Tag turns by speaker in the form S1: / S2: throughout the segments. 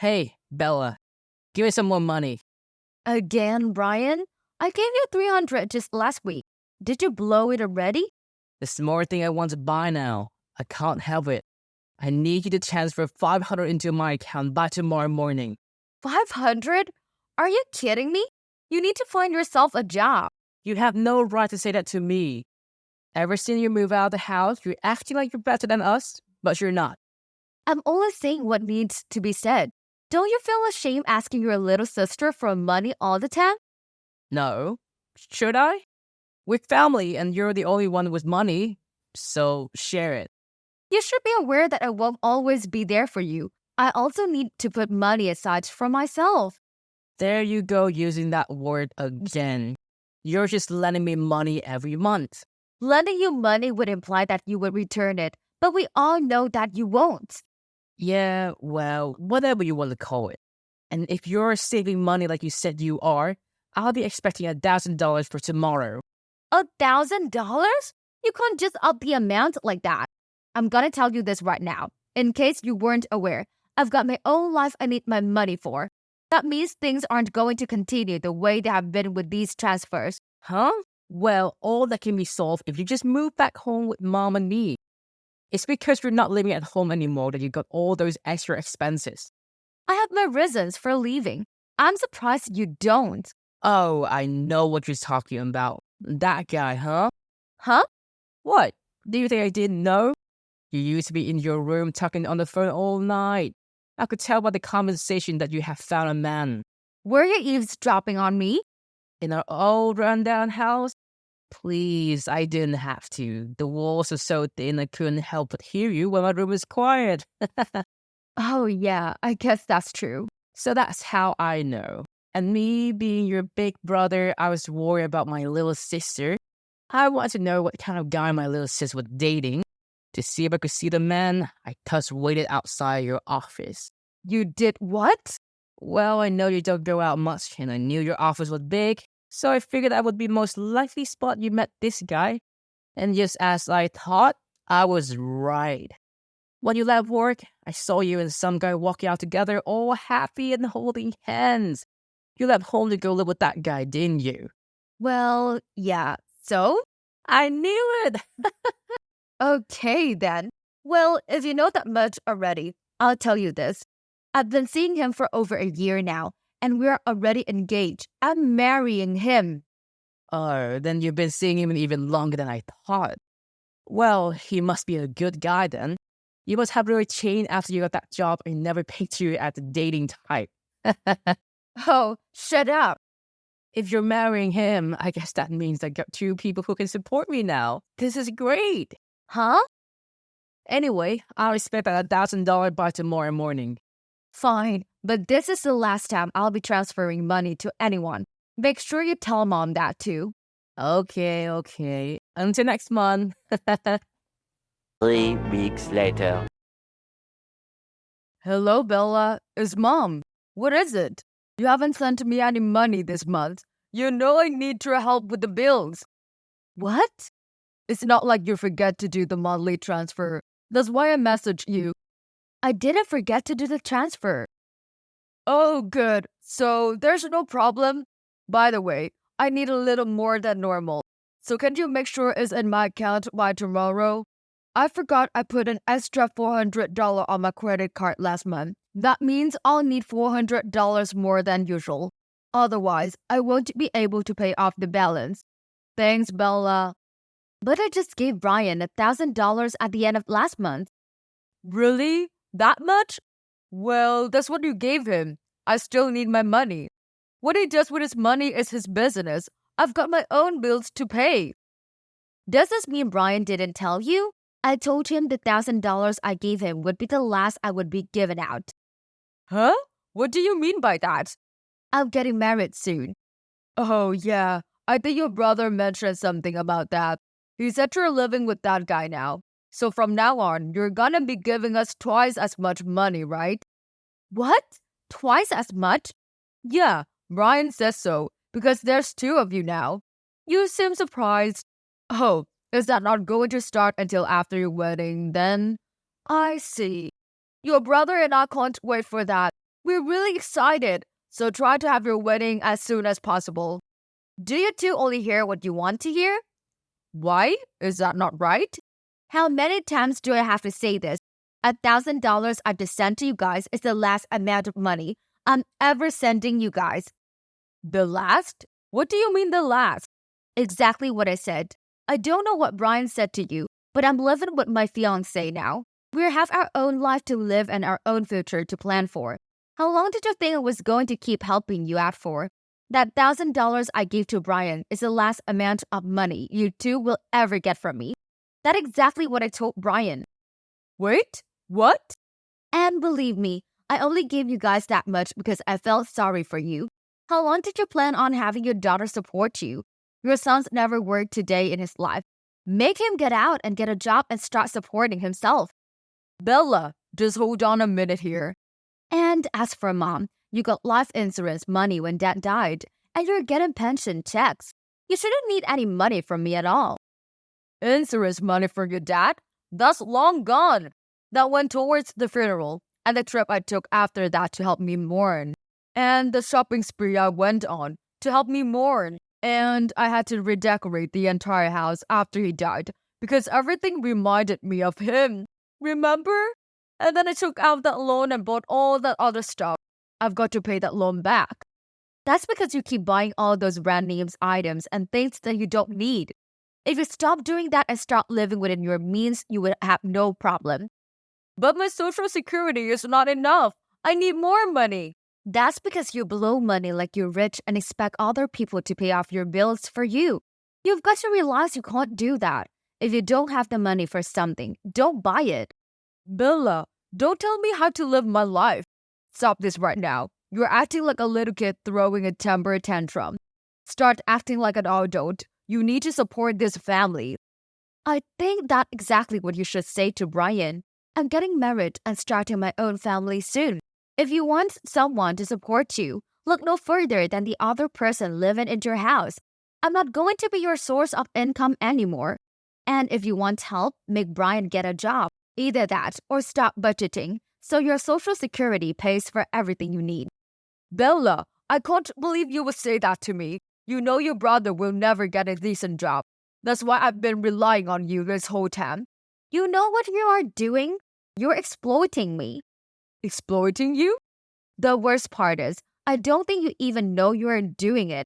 S1: Hey, Bella, give me some more money.
S2: Again, Brian? I gave you 300 just last week. Did you blow it already?
S1: There's more thing I want to buy now. I can't help it. I need you to transfer 500 into my account by tomorrow morning.
S2: 500? Are you kidding me? You need to find yourself a job.
S1: You have no right to say that to me. Ever since you moved out of the house, you're acting like you're better than us, but you're not.
S2: I'm only saying what needs to be said. Don't you feel ashamed asking your little sister for money all the time?
S1: No. Should I? We're family and you're the only one with money, so share it.
S2: You should be aware that I won't always be there for you. I also need to put money aside for myself.
S1: There you go using that word again. You're just lending me money every month.
S2: Lending you money would imply that you would return it, but we all know that you won't.
S1: Yeah, well, whatever you want to call it. And if you're saving money like you said you are, I'll be expecting $1,000 for tomorrow.
S2: $1,000? You can't just up the amount like that. I'm gonna tell you this right now. In case you weren't aware, I've got my own life I need my money for. That means things aren't going to continue the way they have been with these transfers.
S1: Huh? Well, all that can be solved if you just move back home with mom and me. It's because you're not living at home anymore that you got all those extra expenses.
S2: I have my reasons for leaving. I'm surprised you don't.
S1: Oh, I know what you're talking about. That guy, huh?
S2: Huh?
S1: What? Do you think I didn't know? You used to be in your room talking on the phone all night. I could tell by the conversation that you have found a man.
S2: Were you eavesdropping on me?
S1: In our old rundown house? Please, I didn't have to. The walls are so thin I couldn't help but hear you when my room was quiet.
S2: Oh, yeah, I guess that's true.
S1: So that's how I know. And me being your big brother, I was worried about my little sister. I wanted to know what kind of guy my little sis was dating. To see if I could see the man, I thus waited outside your office.
S2: You did what?
S1: Well, I know you don't go out much, and I knew your office was big, so I figured I would be most likely spot you met this guy. And just as I thought, I was right. When you left work, I saw you and some guy walking out together, all happy and holding hands. You left home to go live with that guy, didn't you?
S2: Well, yeah. So?
S1: I knew it!
S2: Okay, then. Well, if you know that much already, I'll tell you this. I've been seeing him for over a year now, and we're already engaged. I'm marrying him.
S1: Oh, then you've been seeing him even longer than I thought. Well, he must be a good guy then. You must have really changed after you got that job and never picked you as the dating type.
S2: Oh, shut up.
S1: If you're marrying him, I guess that means I got two people who can support me now. This is great.
S2: Huh?
S1: Anyway, I'll expect that $1,000 by tomorrow morning.
S2: Fine, but this is the last time I'll be transferring money to anyone. Make sure you tell mom that too.
S1: Okay. Until next month.
S3: 3 weeks later.
S2: Hello, Bella. It's mom. What is it? You haven't sent me any money this month. You know I need your help with the bills. What? It's not like you forget to do the monthly transfer. That's why I messaged you. I didn't forget to do the transfer. Oh, good. So there's no problem? By the way, I need a little more than normal. So can you make sure it's in my account by tomorrow? I forgot I put an extra $400 on my credit card last month. That means I'll need $400 more than usual. Otherwise, I won't be able to pay off the balance. Thanks, Bella. But I just gave Brian $1,000 at the end of last month. Really? That much? Well, that's what you gave him. I still need my money. What he does with his money is his business. I've got my own bills to pay. Does this mean Brian didn't tell you? I told him the $1,000 I gave him would be the last I would be given out. Huh? What do you mean by that? I'm getting married soon. Oh, yeah. I think your brother mentioned something about that. He said you're living with that guy now. So from now on, you're gonna be giving us twice as much money, right? What? Twice as much? Yeah, Brian says so, because there's two of you now. You seem surprised. Oh, is that not going to start until after your wedding then? I see. Your brother and I can't wait for that. We're really excited, so try to have your wedding as soon as possible. Do you two only hear what you want to hear? Why? Is that not right? How many times do I have to say this? $1,000 I've just sent to you guys is the last amount of money I'm ever sending you guys. The last? What do you mean the last? Exactly what I said. I don't know what Brian said to you, but I'm living with my fiance now. We have our own life to live and our own future to plan for. How long did you think I was going to keep helping you out for? That $1,000 I gave to Brian is the last amount of money you two will ever get from me. That's exactly what I told Brian. Wait, what? And believe me, I only gave you guys that much because I felt sorry for you. How long did you plan on having your daughter support you? Your son's never worked a day in his life. Make him get out and get a job and start supporting himself. Bella, just hold on a minute here. And as for mom, you got life insurance money when dad died, and you're getting pension checks. You shouldn't need any money from me at all. Insurance money for your dad? That's long gone. That went towards the funeral and the trip I took after that to help me mourn. And the shopping spree I went on to help me mourn. And I had to redecorate the entire house after he died because everything reminded me of him. Remember? And then I took out that loan and bought all that other stuff. I've got to pay that loan back. That's because you keep buying all those brand names items and things that you don't need. If you stop doing that and start living within your means, you would have no problem. But my social security is not enough. I need more money. That's because you blow money like you're rich and expect other people to pay off your bills for you. You've got to realize you can't do that. If you don't have the money for something, don't buy it. Bella, don't tell me how to live my life. Stop this right now. You're acting like a little kid throwing a temper tantrum. Start acting like an adult. You need to support this family. I think that's exactly what you should say to Brian. I'm getting married and starting my own family soon. If you want someone to support you, look no further than the other person living in your house. I'm not going to be your source of income anymore. And if you want help, make Brian get a job. Either that or stop budgeting so your social security pays for everything you need. Bella, I can't believe you would say that to me. You know your brother will never get a decent job. That's why I've been relying on you this whole time. You know what you are doing? You're exploiting me. Exploiting you? The worst part is, I don't think you even know you are doing it.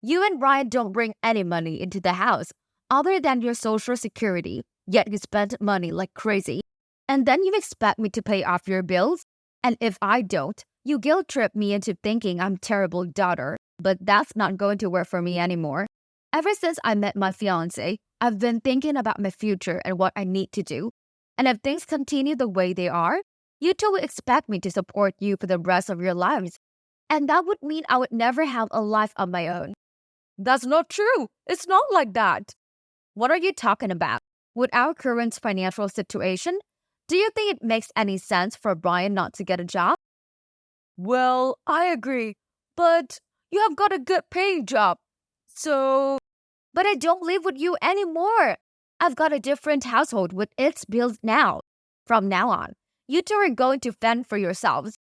S2: You and Brian don't bring any money into the house other than your social security, yet you spend money like crazy. And then you expect me to pay off your bills? And if I don't, you guilt trip me into thinking I'm a terrible daughter. But that's not going to work for me anymore. Ever since I met my fiance, I've been thinking about my future and what I need to do. And if things continue the way they are, you two will expect me to support you for the rest of your lives. And that would mean I would never have a life of my own. That's not true. It's not like that. What are you talking about? With our current financial situation, do you think it makes any sense for Brian not to get a job? Well, I agree. But you have got a good paying job. But I don't live with you anymore. I've got a different household with its bills now. From now on, you two are going to fend for yourselves.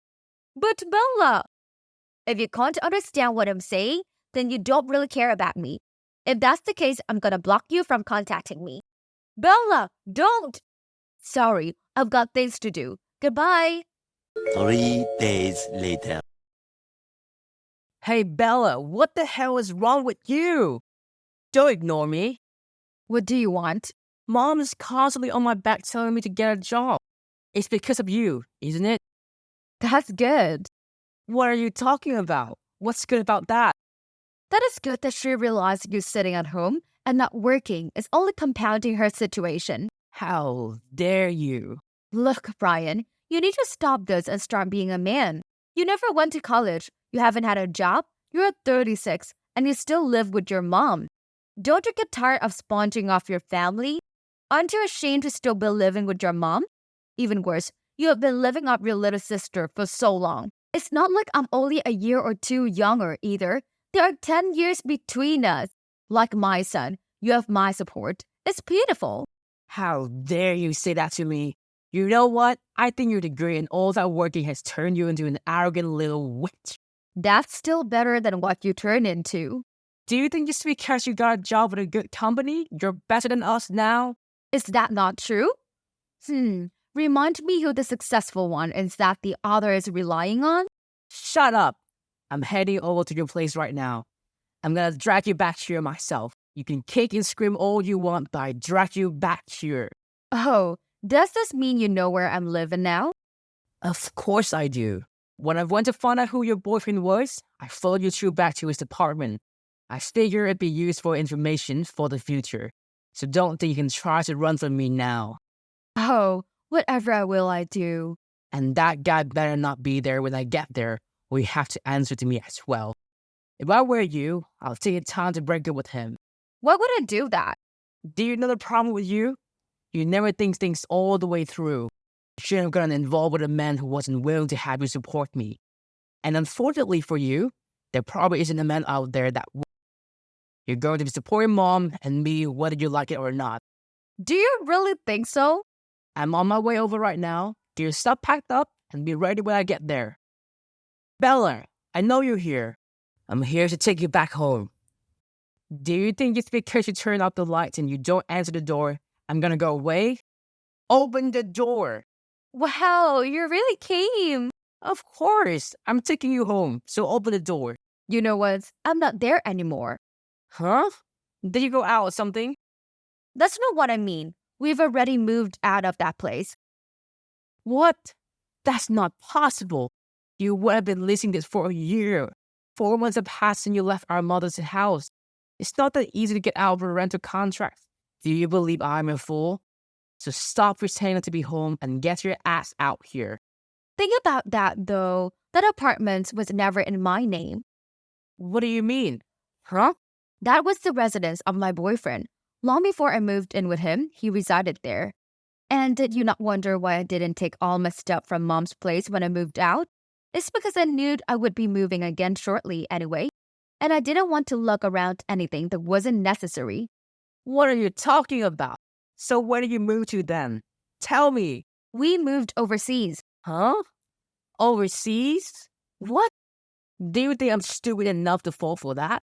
S2: But Bella, if you can't understand what I'm saying, then you don't really care about me. If that's the case, I'm gonna block you from contacting me. Bella, don't! Sorry, I've got things to do. Goodbye.
S3: 3 days later.
S1: Hey, Bella, what the hell is wrong with you? Don't ignore me.
S2: What do you want?
S1: Mom is constantly on my back telling me to get a job. It's because of you, isn't it?
S2: That's good.
S1: What are you talking about? What's good about that?
S2: That is good that she realized you sitting at home and not working is only compounding her situation.
S1: How dare you?
S2: Look, Brian, you need to stop this and start being a man. You never went to college, you haven't had a job, you're 36, and you still live with your mom. Don't you get tired of sponging off your family? Aren't you ashamed to still be living with your mom? Even worse, you have been living off your little sister for so long. It's not like I'm only a year or two younger either. There are 10 years between us. Like my son, you have my support. It's beautiful.
S1: How dare you say that to me? You know what? I think your degree and all that working has turned you into an arrogant little witch.
S2: That's still better than what you turn into.
S1: Do you think just because you got a job with a good company, you're better than us now?
S2: Is that not true? Remind me who the successful one is that the other is relying on?
S1: Shut up. I'm heading over to your place right now. I'm gonna drag you back here myself. You can kick and scream all you want, but I drag you back here.
S2: Oh, does this mean you know where I'm living now?
S1: Of course I do. When I went to find out who your boyfriend was, I followed you through back to his apartment. I figure it'd be useful information for the future. So don't think you can try to run from me now.
S2: Oh, whatever will I do?
S1: And that guy better not be there when I get there, or you have to answer to me as well. If I were you, I'll take the time to break up with him.
S2: Why would I do that?
S1: Do you know the problem with you? You never think things all the way through. You shouldn't have gotten involved with a man who wasn't willing to have you support me. And unfortunately for you, there probably isn't a man out there that will. You're going to be supporting mom and me whether you like it or not.
S2: Do you really think so?
S1: I'm on my way over right now. Get your stuff packed up and be ready when I get there. Bella, I know you're here. I'm here to take you back home. Do you think just because you turn off the lights and you don't answer the door, I'm gonna go away? Open the door.
S2: Wow, you really came.
S1: Of course, I'm taking you home, so open the door.
S2: You know what? I'm not there anymore.
S1: Huh? Did you go out or something?
S2: That's not what I mean. We've already moved out of that place.
S1: What? That's not possible. You would have been listening to this for a year. 4 months have passed since you left our mother's house. It's not that easy to get out of a rental contract. Do you believe I'm a fool? So stop pretending to be home and get your ass out here.
S2: Think about that, though. That apartment was never in my name.
S1: What do you mean? Huh?
S2: That was the residence of my boyfriend. Long before I moved in with him, he resided there. And did you not wonder why I didn't take all my stuff from mom's place when I moved out? It's because I knew I would be moving again shortly anyway, and I didn't want to lug around anything that wasn't necessary.
S1: What are you talking about? So where did you move to then? Tell me.
S2: We moved overseas.
S1: Huh? Overseas? What? Do you think I'm stupid enough to fall for that?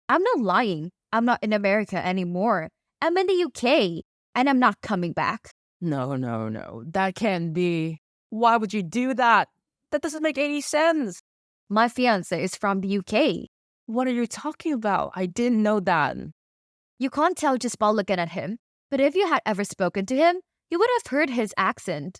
S2: I'm not lying. I'm not in America anymore. I'm in the UK, and I'm not coming back.
S1: No. That can't be. Why would you do that? That doesn't make any sense.
S2: My fiancé is from the UK.
S1: What are you talking about? I didn't know that.
S2: You can't tell just by looking at him, but if you had ever spoken to him, you would have heard his accent.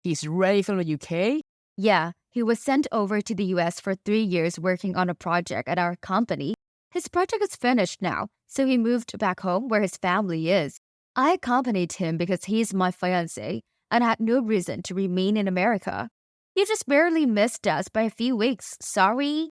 S1: He's ready from the UK?
S2: Yeah, he was sent over to the US for 3 years working on a project at our company. His project is finished now, so he moved back home where his family is. I accompanied him because he's my fiancé and had no reason to remain in America. He just barely missed us by a few weeks. Sorry.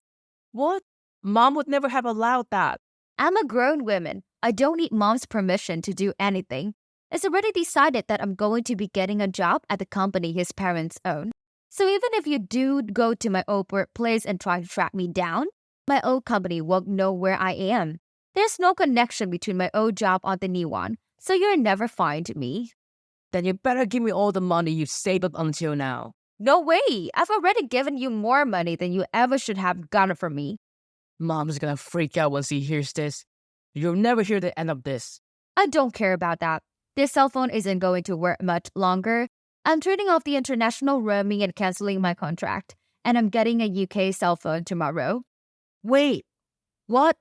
S1: What? Mom would never have allowed that.
S2: I'm a grown woman. I don't need mom's permission to do anything. It's already decided that I'm going to be getting a job at the company his parents own. So even if you do go to my old workplace and try to track me down, my old company won't know where I am. There's no connection between my old job and the new one, so you'll never find me.
S1: Then you better give me all the money you've saved up until now.
S2: No way! I've already given you more money than you ever should have gotten from me.
S1: Mom's gonna freak out when she hears this. You'll never hear the end of this.
S2: I don't care about that. This cell phone isn't going to work much longer. I'm turning off the international roaming and canceling my contract, and I'm getting a UK cell phone tomorrow.
S1: Wait, what?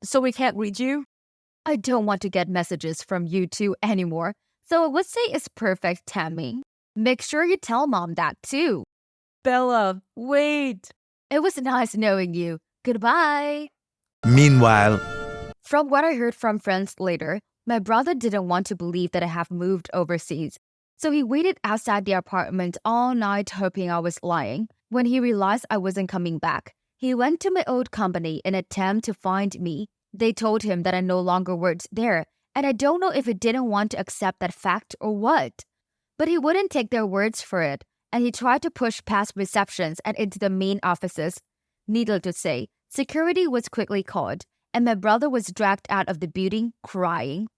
S1: So we can't reach you?
S2: I don't want to get messages from you two anymore, so I would say it's perfect timing. Make sure you tell mom that too.
S1: Bella, wait.
S2: It was nice knowing you. Goodbye.
S3: Meanwhile,
S2: From what I heard from friends later, my brother didn't want to believe that I have moved overseas. So he waited outside the apartment all night hoping I was lying. When he realized I wasn't coming back, he went to my old company in an attempt to find me. They told him that I no longer worked there, and I don't know if he didn't want to accept that fact or what. But he wouldn't take their words for it, and he tried to push past receptions and into the main offices. Needless to say, security was quickly called, and my brother was dragged out of the building crying.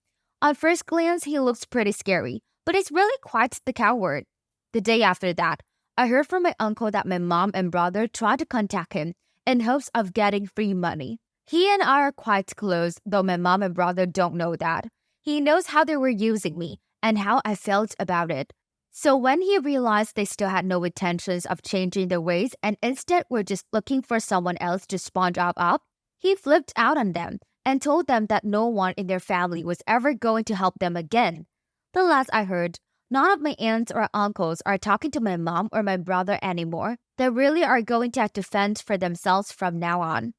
S2: On first glance, he looks pretty scary, but he's really quite the coward.
S4: The day after that, I heard from my uncle that my mom and brother tried to contact him in hopes of getting free money. He and I are quite close, though my mom and brother don't know that. He knows how they were using me and how I felt about it. So when he realized they still had no intentions of changing their ways and instead were just looking for someone else to sponge up, he flipped out on them and told them that no one in their family was ever going to help them again. The last I heard, none of my aunts or uncles are talking to my mom or my brother anymore. They really are going to have to fend for themselves from now on.